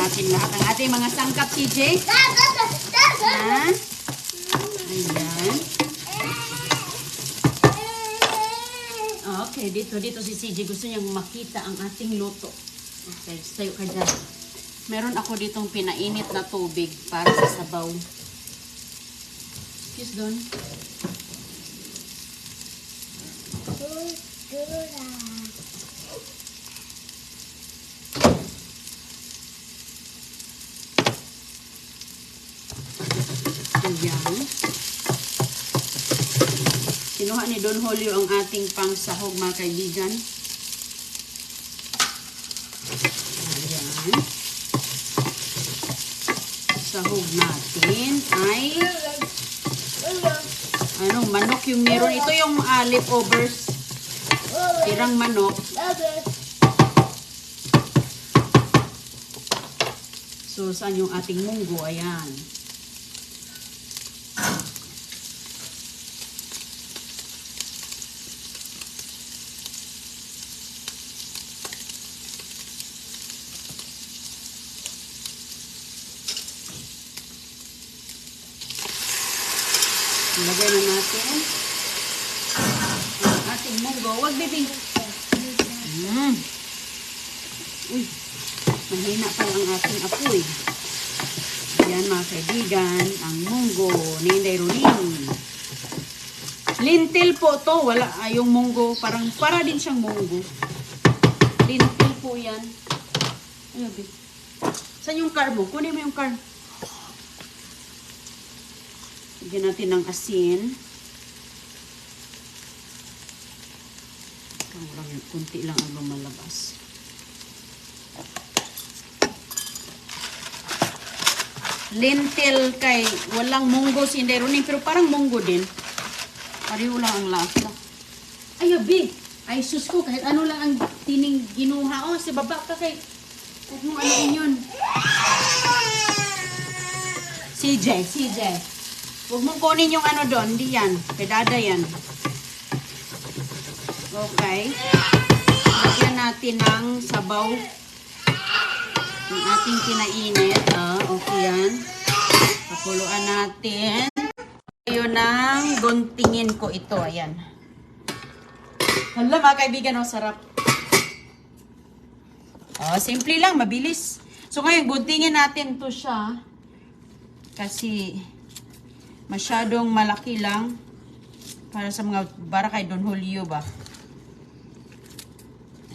natin lahat ang ating mga sangkap, CJ. Ha? Ayan. Okay, dito si CJ. Gusto niyang makita ang ating luto. Okay, tayo ka dyan. Meron ako ditong pinainit na tubig para sa sabaw. Kiss doon. Ayan. Kinuha ni Don Julio ang ating pang sahog, mga kaibigan. Ayan. Sahog natin ay manok yung meron. Ito yung leftovers. Tirang manok. So, saan yung ating munggo? Ayan. Ilagay na natin ang ating munggo. Huwag, baby. Uy, mahina pa ang ating apoy. Ayan, mga kaibigan, ang munggo ni Inday Ronin. Lintil po to. Wala, yung munggo, para din siyang munggo. Lintil po yan. Ayun, baby. Saan yung car mo? Kunin mo yung car. Lagyan natin ng asin. Kunti lang ang lumalabas. Lentil kay walang munggo si Inday Ronin, pero parang munggo din. Pareho lang ang lasa. Ay, abi! Ay, sus ko, kahit ano lang ang tining ginuha. Oh, si baba ka kay... Huwag mo ano yun. CJ. Huwag mong kunin yung ano doon. Hindi yan. Pedada yan. Okay. Lagyan natin ng sabaw. Yung ating kinainit. Okay yan. Pakuluan natin. Ayun ang guntingin ko ito. Ayan. Hala mga kaibigan, sarap. Simple lang. Mabilis. So ngayon, guntingin natin to siya. Kasi... masyadong malaki lang para sa mga para kay Don Julio ba.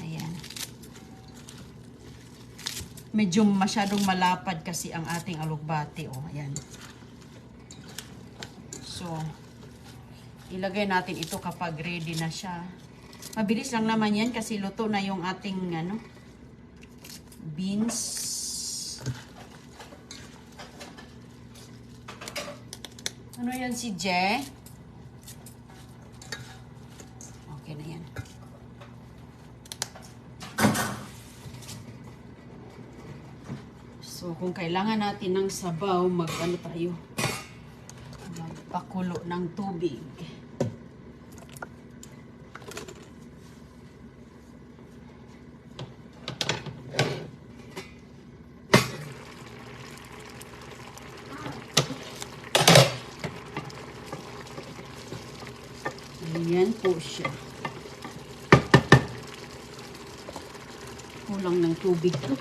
Ayan. Medyo masyadong malapad kasi ang ating alugbati. Ayan. So, ilagay natin ito kapag ready na siya. Mabilis lang naman yan kasi luto na yung ating beans. Ano yan si Je? Okay na yan. So, kung kailangan natin ng sabaw, tayo? Magpakulo ng tubig. Ayan po siya. Kulang ng tubig to.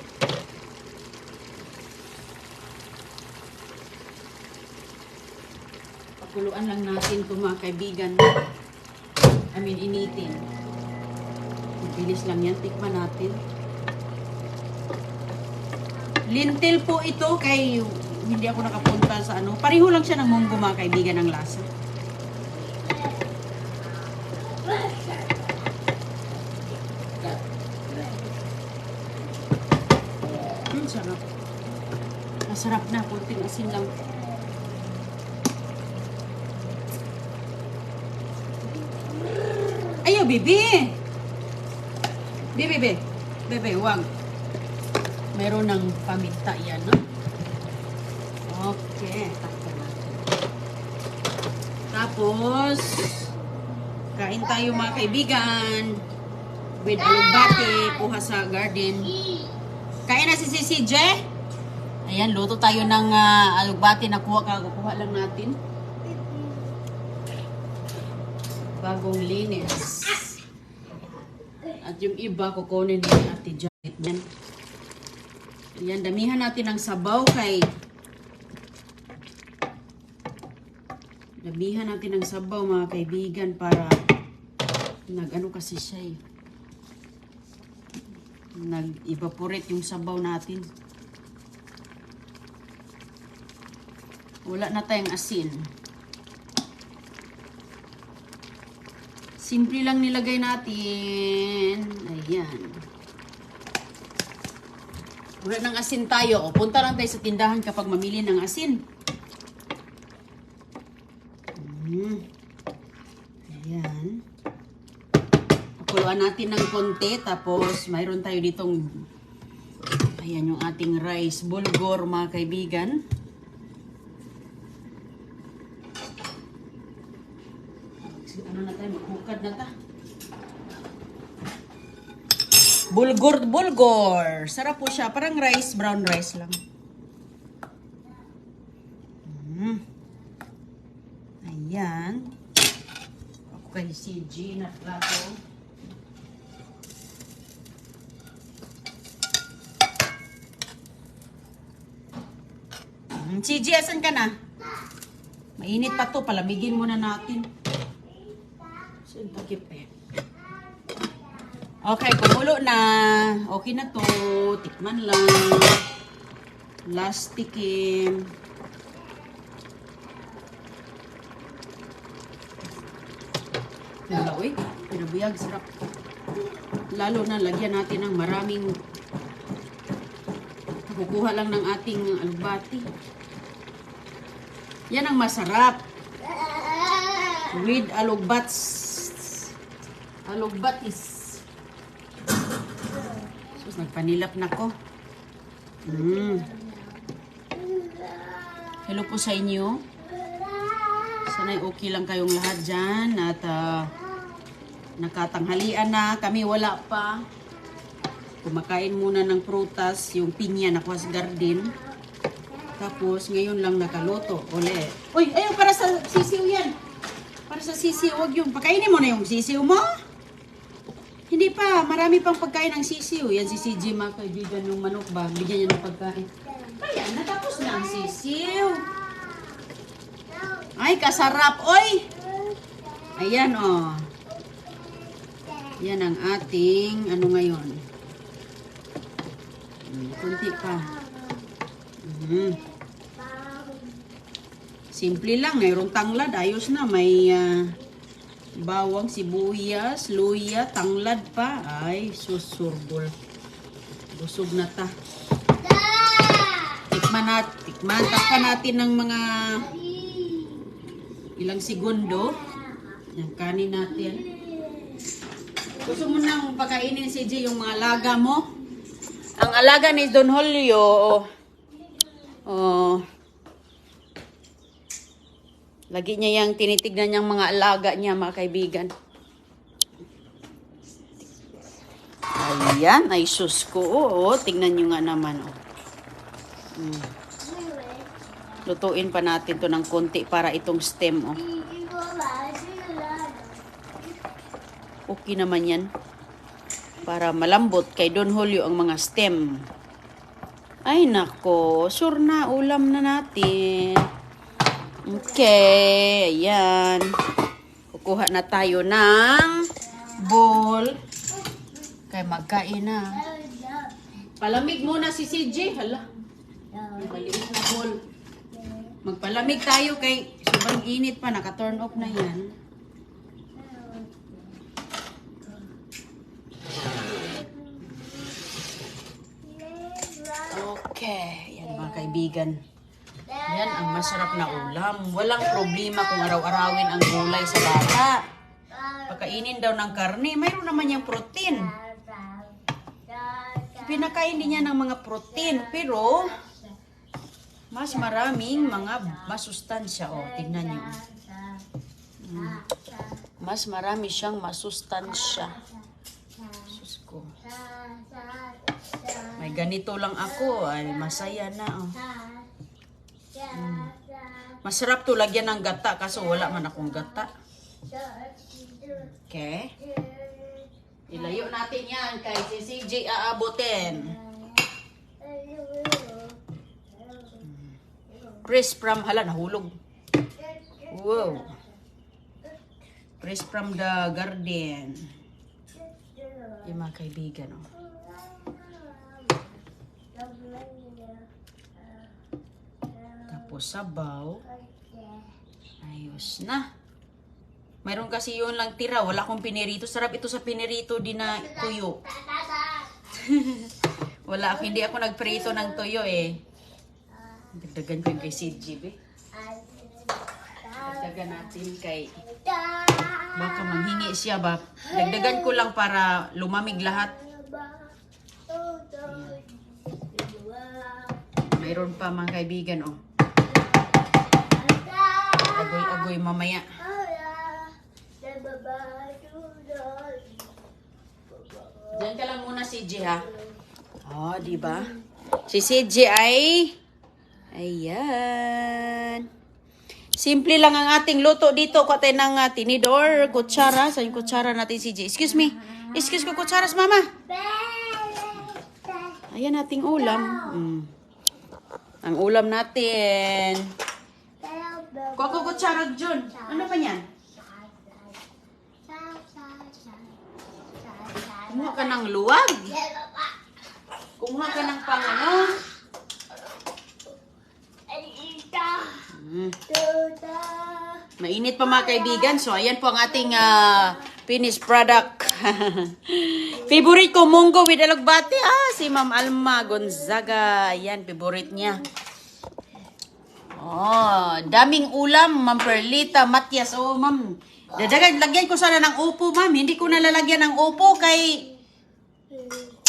Pakuluan lang natin ito mga kaibigan. Initin. Bilis lang yan. Tikman natin. Lintil po ito kay hindi ako nakapunta sa ano. Pareho lang siya ng munggo mga kaibigan ng lasa. Sarap. Masarap na. Kunting asin lang. Ayaw, bibi! Bebe, wag. Meron ng paminta yan, no? Okay. Takpan natin. Tapos, kain tayo mga kaibigan. With alugbati, puha sa garden. Kain na si CJ? Ayan, luto tayo ng alugbati na kukuha lang natin. Bagong linis. At yung iba, kukunin ni Ate Janet. Ayan, damihan natin ng sabaw kay... Damihan natin ng sabaw mga kaibigan para nag-ano kasi siya eh. Nag-evaporate yung sabaw natin. Wala na tayong asin. Simple lang nilagay natin. Ayan. Wala ng asin tayo. O, punta lang tayo sa tindahan kapag mamili ng asin. Ayan. Pakuluan natin ng konti. Tapos, mayroon tayo ditong ayan yung ating rice. Bulgur mga kaibigan. Ano na tayo, maghukad na ta. Bulgur. Sarap po siya. Parang rice, brown rice lang. Ayan. Ako kay CG na plato. CG, asan ka na? Mainit pa to. Palamigin muna natin. Okay, kumulo na. Okay na to. Tikman lang. Last tikim. Uy, pinabuyag. Sarap. Lalo na lagyan natin ng maraming kukuha lang ng ating alugbati. Yan ang masarap. With alugbatis. Sus, nagpanilap na ko. Hello po sa inyo. Sana'y okay lang kayong lahat dyan. At nakatanghalian na. Kami wala pa. Kumakain muna ng prutas. Yung pinya na sa garden. Tapos ngayon lang nakaluto. Uli. Uy, ayun para sa sisiw yan. Para sa sisiw, huwag yung pakainin mo na yung sisiw mo. Hindi pa, marami pang pagkain ng sisiw. Yan si CG, mga kaibigan, yung manok ba? Bigyan niya ng pagkain. Ayan, natapos na ang sisiw. Ay, kasarap. Oy! Ayan, oh. Yan ang ating, ano ngayon. Kunti pa. Simple lang, mayroong tanglad, ayos na, may bawang, sibuyas, luya, tanglad pa. Ay, susurbol. Busog na ta. Tikman, takpan natin ng mga ilang segundo. Yung kanin natin. Gusto mo nang pakainin si G yung mga alaga mo? Ang alaga ni Don Julio, lagi niya yung tinitignan niyang mga alaga niya, mga kaibigan. Ayan, ay sus ko. Oo, tingnan niyo nga naman. Lutuin pa natin to ng konti para itong stem. Okay naman yan. Para malambot kay Don Julio ang mga stem. Ay nako, sure na, ulam na natin. Okay, ayan. Kukuha na tayo ng bowl. Kaya magkain na. Palamig muna si CJ. Hala. Maliit na bowl. Magpalamig tayo kay sobrang init pa. Naka-turn off na yan. Okay. Yan mga kaibigan. Yan ang masarap na ulam. Walang problema kung araw-arawin ang gulay sa bata. Pagkainin daw ng karne, mayroon naman yung protein. Pinakain din niya ng mga protein, pero mas maraming mga masustansya. O, tignan niyo. Mas marami siyang masustansya. Sus ko. My Ay, ganito lang ako. Ay, masaya na. Oh. Masarap to lagyan ng gata kaso wala man akong gata. Okay. Ilayo natin yan kay si CJ aabotin. Press from, hala, nahulog. Wow. Press from the garden. Yung mga kaibigan, oh. Tapos sabaw. Ayos na. Mayroon kasi yun lang tira. Wala akong pinirito. Sarap ito sa pinirito din na tuyo. Wala ako. Hindi ako nagprito ng tuyo eh. Dagdagan ko yung kay CJ eh. Dagdagan natin kay... Baka manghingi siya ba? Dagdagan ko lang para lumamig lahat. Ayan. Mayroon pa mga kaibigan oh. Agoy-agoy mamaya. Diyan ka lang muna CJ ha. Oh, di ba? Si CJ ay ayan. Simple lang ang ating luto dito. Kuha tayo ng tinidor, kutsara. Sa yung kutsara natin CJ. Excuse me. Excuse ko kutsaras mama. Ayan ating ulam. Ang ulam natin. Kuha ko kutsara John. Ano pa yan? Kumuha ka ng luwag. Kumuha ka ng pangano. Mainit pa mga kaibigan. So, ayan po ang ating finished product. Favorite ko, munggo with alagbati. Si Ma'am Alma Gonzaga. Ayan, favorite niya. Oh, daming ulam, Ma'am Perlita, Matias. Oh, Ma'am. Lagyan ko sana ng upo, Ma'am. Hindi ko nalalagyan ng upo kay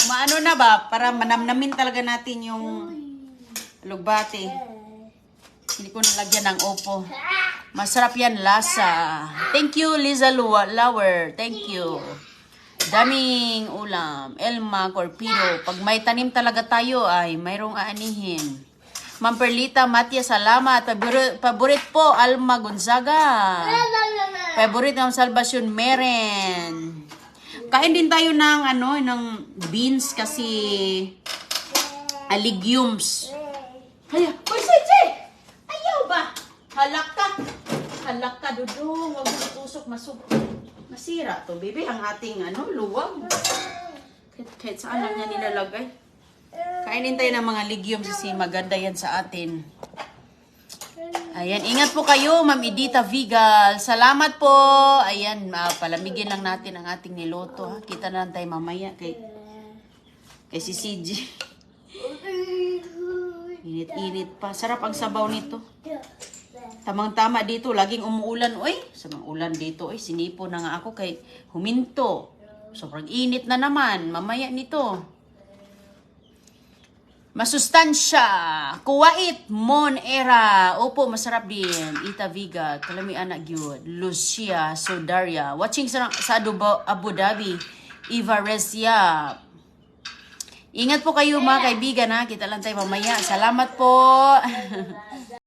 maano na ba? Para manamnamin talaga natin yung alagbati. Hindi ko nalagyan ng upo. Masarap yan lasa. Thank you, Liza Lauer. Thank you. Daming ulam. Elma Corpino. Pag may tanim talaga tayo ay mayroong aanihin. Ma'am Perlita, Matias, salamat. Paborit po, Alma Gonzaga. Favorite ng Salvacion Meren. Kain din tayo ng ng beans kasi legumes. Haya, hoy CJ! Ayaw ba? Halak ka dudong. Wag mo tusok masira to, baby. Ang ating luwag. Kahit saan lang niya nilalagay. Kainin tayo ng mga legumes kasi maganda yan sa atin. Ayan, ingat po kayo, Ma'am Edita Vigal. Salamat po. Ayan, palamigin lang natin ang ating niloto. Ha? Kita na lang tayo mamaya kay si CJ. Init-init pa. Sarap ang sabaw nito. Tamang-tama dito. Laging umuulan. Uy, samang ulan dito. Uy, sinipo na nga ako kay huminto. Sobrang init na naman. Mamaya nito. Masustansya. Kuwait. Mon Era. Opo, masarap din. Ita Viga. Kalami anak gyud. Lucia Sodaria. Watching sa Abu Dhabi. Eva Rezia. Ingat po kayo mga kaibigan ha. Kita lang tayo mamaya. Salamat po.